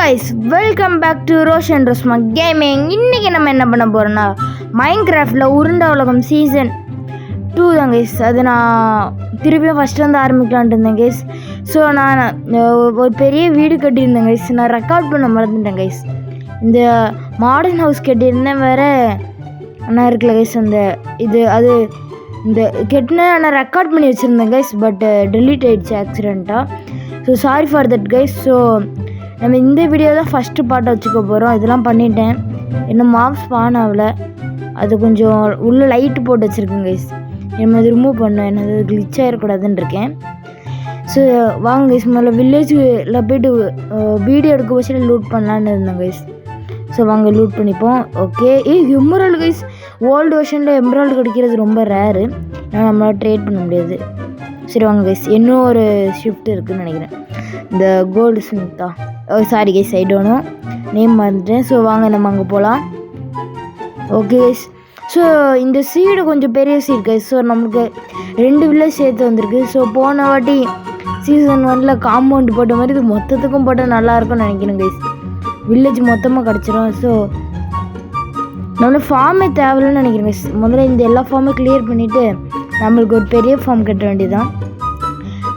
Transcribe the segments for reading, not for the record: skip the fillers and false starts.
guys, welcome back to Roshan Rosma Gaming. இன்னைக்கு நம்ம என்ன பண்ண போறோம்னா மைன்கிராஃப்ட்ல உருண்டை உலகம் சீசன் 2 தான் guys. அது நான் திருப்பியும் ஃபர்ஸ்ட் வந்து ஆரம்பிக்கலாம்னு இருந்தேன் guys. ஸோ நான் ஒரு பெரிய வீடு கட்டியிருந்தேன் guys. நான் ரெக்கார்ட் பண்ண மறந்துட்டேன் guys. இந்த மாடர்ன் ஹவுஸ் கட்டியிருந்தேன் வேற நான் இருக்குல்ல guys. அந்த அது இந்த கெட்டின நான் ரெக்கார்ட் பண்ணி வச்சுருந்தேன் guys. பட் டெலீட் ஆகிடுச்சு ஆக்சிடெண்ட்டாக. So sorry for that guys. So நம்ம இந்த வீடியோ தான் ஃபஸ்ட்டு பாட்டை வச்சுக்க போகிறோம். இதெல்லாம் பண்ணிட்டேன், இன்னும் மார்க்ஸ் ஸ்பான் ஆகலை. அது கொஞ்சம் உள்ளே லைட்டு போட்டு வச்சுருக்கேன் கைஸ். நம்ம அது ரிமூவ் பண்ணோம், என்னது கிளிச் ஆகிடக்கூடாதுன்னு இருக்கேன். ஸோ வாங்க கைஸ், முதல்ல வில்லேஜில் போய்ட்டு வீடியோ எடுக்க வச்சு லூட் பண்ணலான்னு இருந்தேன் கைஸ். ஸோ வாங்க லூட் பண்ணிப்போம். Okay, emerald guys. ஓல்டு வெர்ஷனில் எம்ராய்டு கிடைக்கிறது ரொம்ப ரேரு, நம்மளால் ட்ரேட் பண்ண முடியாது. சரி வாங்க கைஸ், இன்னும் ஒரு ஷிஃப்ட் இருக்குதுன்னு நினைக்கிறேன், இந்த கோல்டு ஸ்மித்தா. Sorry guys, I don't know, name மறந்துட்டேன். ஸோ வாங்க நம்ம அங்கே போகலாம். ஓகே கைஸ், ஸோ இந்த சீடு கொஞ்சம் பெரிய சீடு கைஸ். ஸோ நமக்கு 2 வில்லேஜ் சேர்த்து வந்திருக்கு. ஸோ போன வாட்டி சீசன் 1ல் காம்பவுண்ட் போட்ட மாதிரி இது மொத்தத்துக்கும் போட்டால் நல்லாயிருக்கும்னு நினைக்கிறேன் கைஸ். வில்லேஜ் மொத்தமாக கிடச்சிரும். ஸோ நம்மளுக்கு ஃபார்மே தேவையில்லைன்னு நினைக்கிறேன் கைஸ். முதல்ல இந்த எல்லா ஃபார்மே கிளியர் பண்ணிவிட்டு நம்மளுக்கு ஒரு பெரிய ஃபார்ம் கட்ட வேண்டியதான்.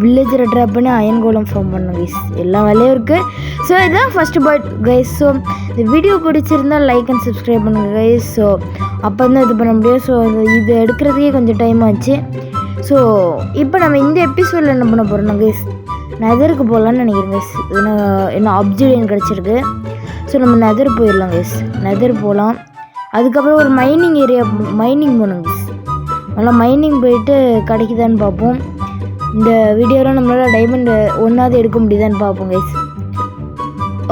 வில்லேஜரை ட்ராப் பண்ணி அயன் கோலம் ஃபார்ம் பண்ணணும் கைஸ். எல்லா வேலையும் இருக்குது. ஸோ இதுதான் ஃபஸ்ட்டு பார்ட் கைஸ். ஸோ இந்த வீடியோ பிடிச்சிருந்தால் லைக் அண்ட் சப்ஸ்கிரைப் பண்ணுங்கள் கைஸ். ஸோ அப்போ தான் இது பண்ண முடியும். ஸோ இது எடுக்கிறதுக்கே கொஞ்சம் டைம் ஆச்சு. ஸோ இப்போ நம்ம இந்த எபிசோடில் என்ன பண்ண போகிறோம் கைஸ், நெதருக்கு போகலான்னு நினைக்கிறேன் கைஸ். என்ன அப்ஜிடியன் கிடச்சிருக்கு. ஸோ நம்ம நெதர் போயிடலாம் கைஸ். நெதர் போகலாம். அதுக்கப்புறம் ஒரு மைனிங் ஏரியா மைனிங் போகணும் கைஸ். நல்லா மைனிங் போயிட்டு கிடைக்குதான்னு பார்ப்போம். இந்த வீடியோவில் நம்மளால் டைமண்ட் ஒன்றாவது எடுக்க முடியுதான்னு பார்ப்போம் கைஸ்.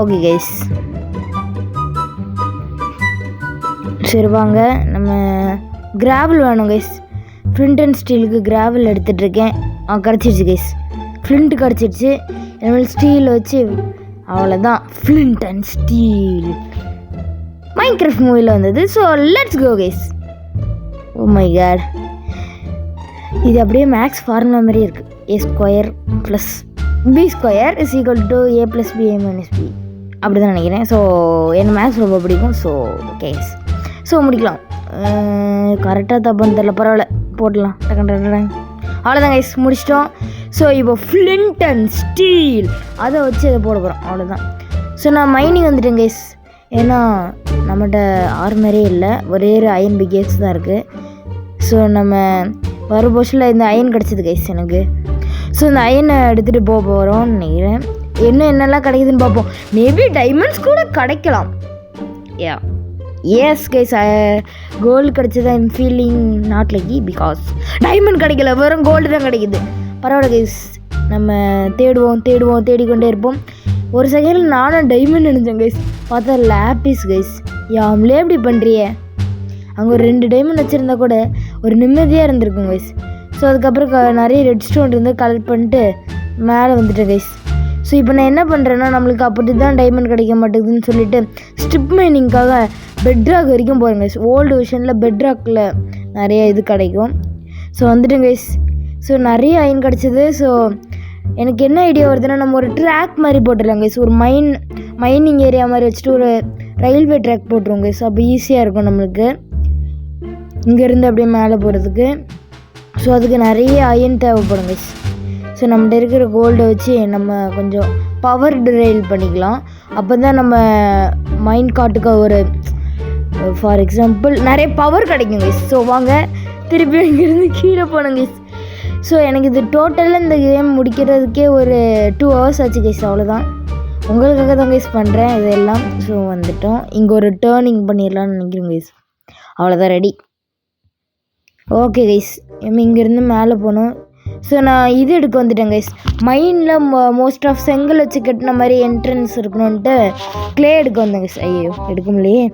ஓகே கைஸ், சரி வாங்க, நம்ம கிராவல் வேணும் கைஸ். ஃப்ளிண்ட் அண்ட் ஸ்டீலுக்கு கிராவல் எடுத்துகிட்ருக்கேன். கிடச்சிருச்சு கைஸ், ஃப்ளிண்ட் கிடச்சிருச்சு. நம்மளுக்கு ஸ்டீல் வச்சு அவ்வளோதான், ஃப்ளிண்ட் அண்ட் ஸ்டீல் மைன்கிராஃப்ட் மூவியில் வந்தது. So let's go guys. Oh my god, இது அப்படியே மேக்ஸ் ஃபார்முலா மாதிரி இருக்குது. A² + B² = A + B - B அப்படி தான் நினைக்கிறேன். ஸோ எனக்கு மேக்ஸ் ரொம்ப பிடிக்கும். ஸோ ஓகே கைஸ், ஸோ முடிக்கலாம். கரெக்டாக தப்பான்னு தெரியல, பரவாயில்ல போடலாம். அவ்வளோதான் கைஸ், முடிச்சிட்டோம். ஸோ இப்போ ஃப்ளிண்ட் அண்ட் ஸ்டீல் அதை வச்சு அதை போட போகிறோம், அவ்வளோதான். ஸோ நான் மைனிங் வந்துட்டேன் கைஸ். ஏன்னா நம்மகிட்ட ஆர்மரே இல்லை, ஒரே ஒரு அயன் பிகேக்ஸ் தான் இருக்குது. ஸோ நம்ம வர போஷனில் இந்த அயன் கிடச்சிது கைஸ் எனக்கு. ஸோ இந்த அயனை எடுத்துகிட்டு போக போகிறோம்னு நினைக்கிறேன். என்னெல்லாம் கிடைக்குதுன்னு பார்ப்போம். மேபி டைமண்ட்ஸ் கூட கிடைக்கலாம். எஸ் கைஸ், கோல்டு கிடச்சது. I'm feeling not lucky because diamond கிடைக்கல, வெறும் கோல்டு தான் கிடைக்குது. பரவாயில்ல கைஸ், நம்ம தேடிக்கொண்டே இருப்போம். ஒரு செகண்டில் நானும் டைமண்ட் நினைச்சேன் கைஸ், பார்த்தா லேப்பிஸ் கைஸ். யாமலே எப்படி பண்ணுறிய? அங்கே ஒரு 2 டைமண்ட் வச்சுருந்தா கூட ஒரு நிம்மதியாக இருந்திருக்கும் கைஸ். ஸோ அதுக்கப்புறம் நிறைய ரெட் ஸ்டோன் இருந்து கலெக்ட் பண்ணிட்டு மேலே வந்துட்டேன் கைஸ். ஸோ இப்போ நான் என்ன பண்ணுறேன்னா, நம்மளுக்கு அப்படி தான் டைமண்ட் கிடைக்க மாட்டேங்குதுன்னு சொல்லிட்டு ஸ்ட்ரிப் மைனிங்காக பெட்ராக் வரைக்கும் போகிறேன் கைஸ். ஓல்டு விஷனில் பெட்ராக்கில் நிறைய இது கிடைக்கும். ஸோ வந்துட்டேன் கைஸ். ஸோ நிறைய அயன் கிடச்சிது. ஸோ எனக்கு என்ன ஐடியா வருதுன்னா, நம்ம ஒரு ட்ராக் மாதிரி போட்டுடலாம் கைஸ். ஒரு மைனிங் ஏரியா மாதிரி வச்சுட்டு ஒரு ரயில்வே ட்ராக் போட்டுருவோம் கைஸ். அப்போ ஈஸியாக இருக்கும் நம்மளுக்கு இங்கேருந்து அப்படியே மேலே போகிறதுக்கு. ஸோ அதுக்கு நிறைய அயன் தேவைப்படும் கைஸ். ஸோ நம்மகிட்ட இருக்கிற கோல்டை வச்சு நம்ம கொஞ்சம் பவர் ட்ரைல் பண்ணிக்கலாம். அப்போ தான் நம்ம மைண்ட் காட்டுக்கு ஒரு ஃபார் எக்ஸாம்பிள் நிறைய பவர் கிடைக்கும் கைஸ். ஸோ வாங்க திருப்பி இங்கேருந்து கீழே போனோம் கைஸ். ஸோ எனக்கு இது டோட்டலாக இந்த கேம் முடிக்கிறதுக்கே ஒரு 2 hours ஆச்சு கைஸ். அவ்வளோதான், உங்களுக்காக தான் கைஸ் பண்ணுறேன் இதெல்லாம். ஸோ வந்துட்டோம், இங்கே ஒரு டேர்னிங் பண்ணிடலான்னு நினைக்கிறேன் கைஸ். அவ்வளோதான், ரெடி. ஓகே கைஸ், இங்கேருந்து மேலே போகணும். ஸோ நான் இது எடுக்க வந்துட்டேன் கைஸ். மைனில் மோஸ்ட் ஆஃப் செங்கல் வச்சு கட்டின மாதிரி என்ட்ரன்ஸ் இருக்கணுன்ட்டு க்ளே எடுக்க வந்தேன் கைஸ். ஐயோ எடுக்க முடியலையே.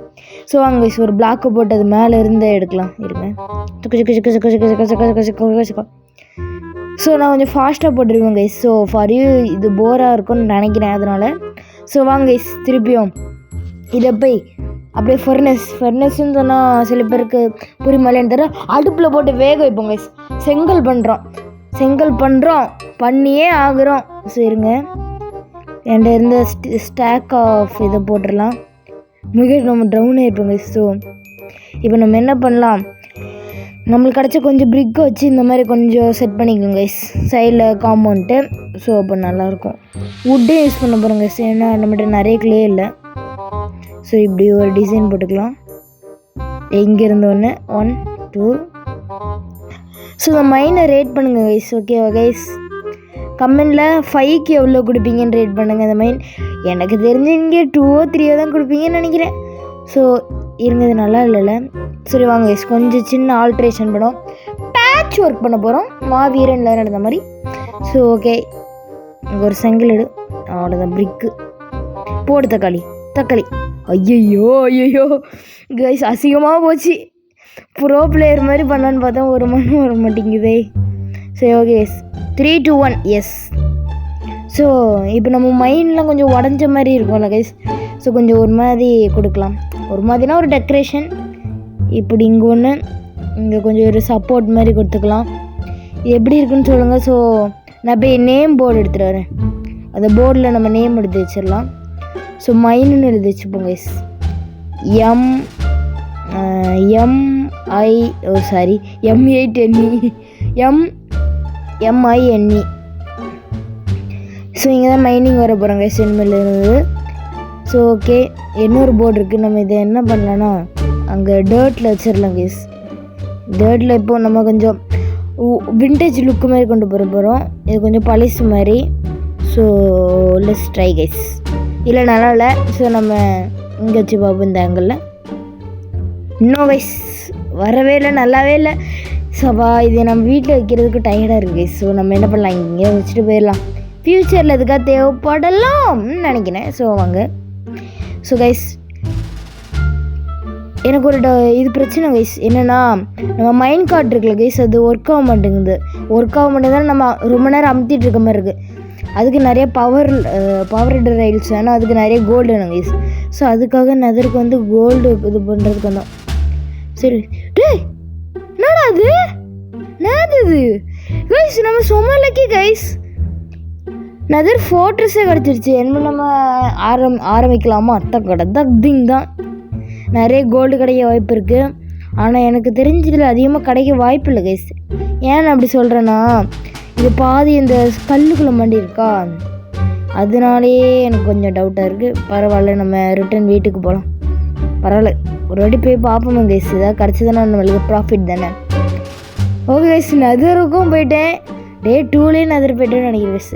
ஸோ வாங்க கைஸ், ஒரு பிளாக்கு போட்டு அது மேலே இருந்து எடுக்கலாம். இருங்க. ஸோ நான் கொஞ்சம் ஃபாஸ்ட்டாக போட்டுருவேன் கைஸ். ஸோ ஃபார் யூ இது போராக இருக்கும்னு நினைக்கிறேன், அதனால். ஸோ வாங்க கைஸ், திருப்பியும் இதை போய் அப்படியே ஃபர்னஸ்ன்னு சொன்னால் சில பேருக்கு புரிமலைன்னு தர அடுப்பில் போட்டு வேக வைப்போம் கைஸ். செங்கல் பண்ணுறோம் பண்ணியே ஆகுறோம். சரிங்க, என்கிட்ட இருந்த ஸ்டாக் ஆஃப் இதை போட்டுடலாம். நம்ம ட்ரௌன் ஆகிருப்போங்க. ஸோ இப்போ நம்ம என்ன பண்ணலாம், நம்மளுக்கு கிடச்ச கொஞ்சம் பிரிக்கை வச்சு இந்த மாதிரி கொஞ்சம் செட் பண்ணிக்கோங்க சைடில் காம்பவுண்ட்டு. ஸோ அப்போ நல்லாயிருக்கும். வுட்டே யூஸ் பண்ண போகிறோங்க. ஏன்னா நம்மகிட்ட நிறைய கிளே இல்லை. ஸோ இப்படி ஒரு டிசைன் போட்டுக்கலாம். எங்கே இருந்தோன்னு 1 2. ஸோ இந்த மைனை ரேட் பண்ணுங்க கைஸ். ஓகேவா கைஸ்? கமெண்டில் 5க்கு எவ்வளோ கொடுப்பீங்கன்னு ரேட் பண்ணுங்கள். இந்த மைன் எனக்கு தெரிஞ்சு இங்கே 2 or 3 தான் கொடுப்பீங்கன்னு நினைக்கிறேன். ஸோ இருங்க, இது நல்லா இல்லைல்ல. சரி வாங்க கைஸ், கொஞ்சம் சின்ன ஆல்ட்ரேஷன் பண்ணோம். பேட்ச் ஒர்க் பண்ண போகிறோம் மாவீரனில் நடந்த மாதிரி. ஸோ ஓகே, இங்கே ஒரு செங்கல் எடு. அவ்வளோதான், பிரிக்கு போடு. தக்காளி ஐயோ கைஸ், அசிங்கமாக போச்சு. ப்ரோ பிளேயர் மாதிரி பண்ணலான்னு பார்த்தா ஒரு மணி வர மாட்டேங்குதே. சரி ஓகே எஸ், 3 2 1 எஸ். ஸோ இப்போ நம்ம மைண்ட்லாம் கொஞ்சம் உடஞ்ச மாதிரி இருக்கும்ல கைஸ். ஸோ கொஞ்சம் ஒரு மாதிரி கொடுக்கலாம். ஒரு மாதிரினா ஒரு டெக்கரேஷன் இப்படி இங்கே ஒன்று, இங்கே கொஞ்சம் ஒரு சப்போர்ட் மாதிரி கொடுத்துக்கலாம். இது எப்படி இருக்குன்னு சொல்லுங்கள். ஸோ நான் போய் நேம் போர்டு எடுத்துகிட்டு வரேன். அந்த போர்டில் நம்ம நேம் எடுத்து வச்சிடலாம். ஸோ மைனுன்னு எழுதி வச்சுப்போம் கைஸ். MINE. ஸோ இங்கே தான் மைனிங் வர போகிறாங்க சென்மில் இருந்து. ஸோ ஓகே, இன்னொரு போர்டு இருக்குது. நம்ம இதை என்ன பண்ணலான்னா அங்கே டர்ட்டில் வச்சிடலாம் கைஸ். டர்ட்டில் இப்போது நம்ம கொஞ்சம் விண்டேஜ் லுக்கு மாதிரி கொண்டு போகிறோம். இது கொஞ்சம் பழசு மாதிரி. So let's try guys. இல்லை நல்லா இல்லை. ஸோ நம்ம இங்கே வச்சு பார்ப்போம் இந்த ஆங்கிளில். இன்னும் கைஸ் வரவே இல்லை, நல்லாவே இல்லை. சபா, இது நம்ம வீட்டில் வைக்கிறதுக்கு டயர்டாக இருக்குது. ஸோ நம்ம என்ன பண்ணலாம், இங்கே வச்சுட்டு போயிடலாம். ஃப்யூச்சரில் எதுக்காக தேவைப்படலாம்னு நினைக்கிறேன். ஸோ வாங்க. ஸோ கைஸ், எனக்கு ஒரு இது பிரச்சனை கைஸ். என்னென்னா நம்ம மைண்ட் கார்டு இருக்குல்ல கைஸ், அது ஒர்க் ஆக மாட்டேங்குது. நம்ம ரொம்ப நேரம் அமுத்திட்டு இருக்க மாதிரி இருக்குது. அதுக்கு நிறைய பவர் ரைல்ஸ் வேணும். அதுக்கு நிறைய கோல்டு வேணும் கைஸ். ஸோ அதுக்காக நெதருக்கு வந்து கோல்டு இது பண்ணுறதுக்கு வந்தோம். சரி என்னடா அது கைஸ், நம்ம சும்மா லக்கி கைஸ். நெதர் ஃபோர்ட்ரஸே கிடச்சிருச்சு. என்ன நம்ம ஆரம்பிக்கலாமா? தக்திங் தான். நிறைய கோல்டு கிடைக்க வாய்ப்பு இருக்குது. ஆனால் எனக்கு தெரிஞ்சதில் அதிகமாக கிடைக்க வாய்ப்பு இல்லை கைஸ். ஏன் அப்படி சொல்கிறேன்னா, இது பாதி இந்த கல்லுக்குள்ளே மாண்டி இருக்கா, அதனாலேயே எனக்கு கொஞ்சம் டவுட்டாக இருக்குது. பரவாயில்ல, நம்ம ரிட்டன் வீட்டுக்கு போகலாம். பரவாயில்ல, ஒரு வாட்டி போய் பார்ப்போம் கைஸ். இதாக கிடச்சதுன்னா நம்மளுக்கு ப்ராஃபிட் தானே. ஓகே கைஸ், நெதருக்கும் போயிட்டேன். டே 2லேயே நெதர் போய்ட்டேன்னு நினைக்கிறேன் கைஸ்.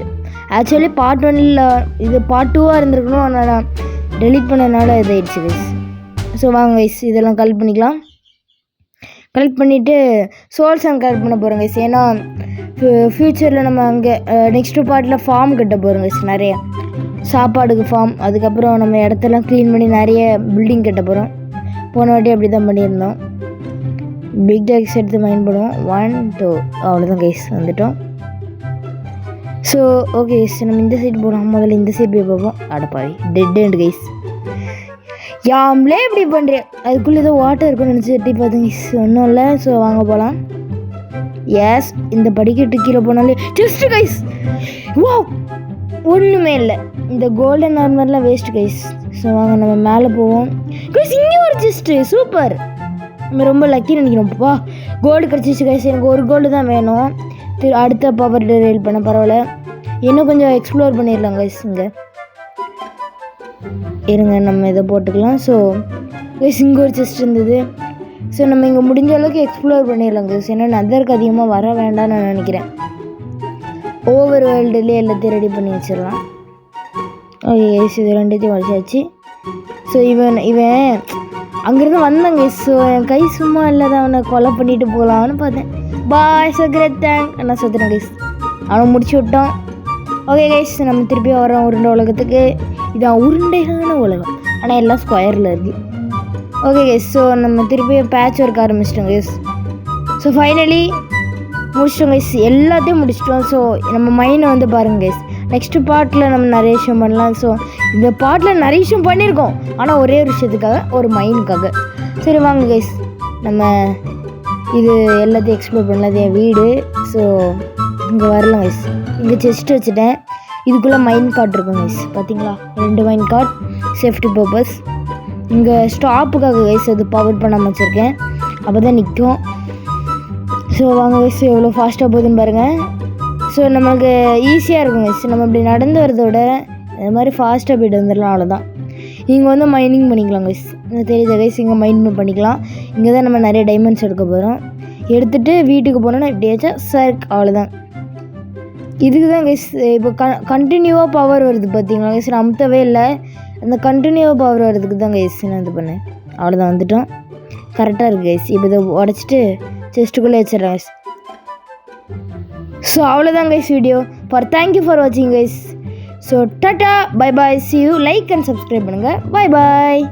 ஆக்சுவலி பார்ட் 1ல் இது பார்ட் 2வாக இருந்திருக்கணும். ஆனால் நான் டெலிட் பண்ணனால இதாகிடுச்சு கைஸ். ஸோ வாங்க கைஸ், இதெல்லாம் கலெக்ட் பண்ணிக்கலாம். கலெக்ட் பண்ணிவிட்டு சோல்ஸ் கலெக்ட் பண்ண போகிறோம் கைஸ். ஏன்னா ஃப்யூச்சரில் நம்ம அங்கே நெக்ஸ்ட்டு பார்ட்டில் ஃபார்ம் கட்ட போகிறோம் கைஸ். நிறைய சாப்பாடுக்கு ஃபார்ம், அதுக்கப்புறம் நம்ம இடத்தெல்லாம் க்ளீன் பண்ணி நிறைய பில்டிங் கட்ட போகிறோம். போன வாட்டி அப்படி தான் பண்ணியிருந்தோம். பிக் டாக்ஸ் எடுத்து மைண்ட் பண்ணுவோம். 1 2 அவ்வளோதான் கைஸ், வந்துட்டோம். ஸோ ஓகே கைஸ், நம்ம இந்த சைடு போகிறோம். முதல்ல இந்த சைடு போய் பார்ப்போம். அடப்பாவி, டெட் எண்ட் கைஸ். யாம்லே இப்படி பண்ணுறேன். அதுக்குள்ளே ஏதோ வாட்டர் இருக்குன்னு நினச்சி எட்டி பார்த்தேன் கைஸ். ஒன்றும் இல்லை. ஸோ வாங்க போகலாம். எஸ், இந்த படிக்கட்டு கீழே போனாலே ஜஸ்ட்டு கைஸ். வா, ஒன்றுமே இல்லை. இந்த கோல்டன் ஆர்மர்லாம் வேஸ்ட் கைஸ். ஸோ வாங்க நம்ம மேலே போவோம் கைஸ். இங்கே ஒரு ஜஸ்ட்டு சூப்பர். நம்ம ரொம்ப லக்கின்னு நினைக்கிறோம்ப்பா. கோல்டு கிடச்சிச்சு கைஸ். எனக்கு ஒரு கோல்டு தான் வேணும். அடுத்த பவர் ரெயில் பண்ண. பரவாயில்ல, இன்னும் கொஞ்சம் எக்ஸ்ப்ளோர் பண்ணிடலாம் கைஸ். இங்கே இருங்க, நம்ம இதை போட்டுக்கலாம். ஸோ கைஸ், இங்கே ஒரு செஸ்ட் இருந்தது. ஸோ நம்ம இங்கே முடிஞ்ச அளவுக்கு எக்ஸ்ப்ளோர் பண்ணிடலாம் கைஸ். ஏன்னா நெதருக்கு அதிகமாக வர வேண்டாம்னு நான் நினைக்கிறேன். ஓவர் வேர்ல்டுலேயே எல்லாத்தையும் ரெடி பண்ணி வச்சிடலாம். ஓகே கைஸ், இது ரெண்டுத்தையும் வச்சாச்சு. ஸோ இவன் அங்கேருந்து வந்தாங்க கைஸ். ஸோ என் கை சும்மா இல்லாத அவனை கொலை பண்ணிட்டு போகலான்னு பார்த்தேன். பாய், ஸோ கிரேட் தேங்க். நான் சொல்கிறேன் கைஸ், அவனை முடிச்சு விட்டோம். ஓகே கைஸ், நம்ம திருப்பி வரோம் உருண்டை உலகத்துக்கு. இதான் உருண்டையான உலகம், ஆனால் எல்லாம் ஸ்கொயரில் இருக்குது. ஓகே கைஸ், ஸோ நம்ம திருப்பி பேட்ச் ஒர்க் ஆரம்பிச்சிட்டோம் கைஸ். ஸோ ஃபைனலி முடிச்சிட்டோம் கைஸ், எல்லாத்தையும் முடிச்சிட்டோம். ஸோ நம்ம மைண்டை வந்து பாருங்கள் கைஸ். நெக்ஸ்ட்டு பார்ட்டில் நம்ம நிறைய விஷயம் பண்ணலாம். ஸோ இந்த பார்ட்டில் நிறைய விஷயம் பண்ணியிருக்கோம், ஆனால் ஒரே ஒரு விஷயத்துக்காக, ஒரு மைண்டுக்காக. சரி வாங்க கைஸ், நம்ம இது எல்லாத்தையும் எக்ஸ்ப்ளோர் பண்ணலாம். அது என் வீடு. ஸோ இங்கே வரலாம் கைஸ். இங்கே செஸ்ட் வச்சுட்டேன். இதுக்குள்ளே மைன் கார்ட் இருக்கும் கைஸ், பார்த்தீங்களா 2 மைன் கார்ட் சேஃப்டி பர்பஸ். இங்கே ஸ்டாப்புக்காக கைஸ் அது பவர் பண்ணாமல் வச்சுருக்கேன், அப்போ தான் நிற்கும். ஸோ வாங்க கைஸ் எவ்வளோ ஃபாஸ்ட்டாக போகுதுன்னு பாருங்கள். ஸோ நம்மளுக்கு ஈஸியாக இருக்கும் கைஸ், நம்ம இப்படி நடந்து வரதோட இந்த மாதிரி ஃபாஸ்ட்டாக போய்ட்டு வந்துடலாம், அவ்வளோதான். இங்கே வந்து மைனிங் பண்ணிக்கலாம் கைஸ், இங்கே தெரியுது கைஸ், இங்கே மைன் பண்ணிக்கலாம். இங்கே தான் நம்ம நிறைய டைமண்ட்ஸ் எடுக்க போகிறோம். எடுத்துகிட்டு வீட்டுக்கு போனோன்னா எப்படியாச்சும் சர்க், அவ்வளோதான். இதுக்கு தான் கைஸ் இப்போ கண்டினியூவாக பவர் வருது பார்த்தீங்களா கைஸ், நான் அமுத்தவே இல்லை, அந்த கண்டினியூவாக பவர் வர்றதுக்கு தான் கைஸ் நான் இது பண்ணேன், அவ்வளோதான். வந்துட்டோம், கரெக்டாக இருக்குது கைஸ். இப்போ இதை உடச்சிட்டு செஸ்ட்டுக்குள்ளே வச்சிடறேன் கைஸ். ஸோ அவ்வளோதான் கைஸ் வீடியோ. தேங்க்யூ ஃபார் வாட்சிங் guys. So tata, bye bye, see you, like and subscribe பண்ணுங்கள், பை பாய்.